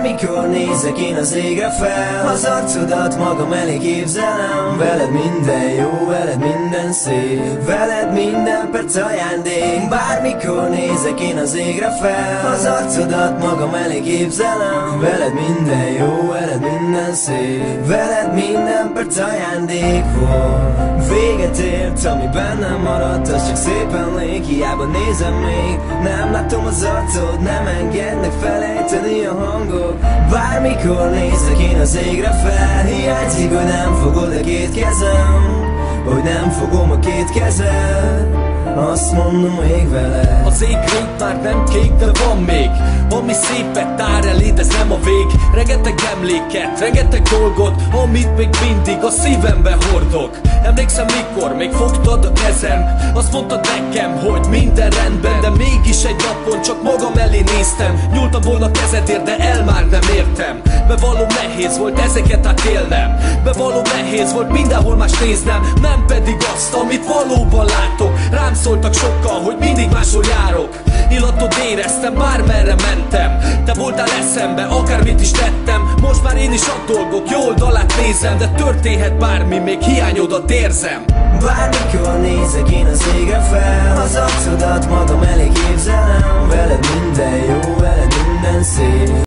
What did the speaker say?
Bármikor nézek én az égre fel, az arcodat magam elé képzelem. Veled minden jó, veled minden szép, veled minden perc ajándék. Bármikor nézek én az égre fel, az arcodat magam elé képzelem. Veled minden jó, veled minden szép, veled minden perc ajándék volt. Véget ért, ami bennem maradt, az csak szépen lég. Hiába nézem még, nem látom az arcod, nem engednek felejteni a hangok. Bármikor nézek én az égre fel, hiányzik, hogy nem fogod a két kezem, hogy nem fogom a két kezed, azt mondom még vele. Az ég rég már nem kék, de van még, ami szépet tár eléd, ez nem a vég. Rengeteg emléket, rengeteg dolgot, amit még mindig a szívembe hordok. Emlékszem, mikor még fogtad a kezem, azt mondtad nekem, hogy minden rendben, de mégis egy napon csak magam elé néztem. Nyúltam volna kezedért, de el már nem értem. Bevallom, nehéz volt ezeket átélnem, bevallom, nehéz volt mindenhol más néznem, nem pedig azt, amit valóban látok. Rám szóltak sokkal, hogy mindig máshol járok. Illatod éreztem, bármerre mentem, te voltál eszembe, akármit is tettem. Most már én is a dolgok jó oldalát nézem, de történhet bármi, még hiányodat érzem. Bármikor nézek én az égre fel, az arcodat magam elé képzelem. Veled minden jó, veled minden szép.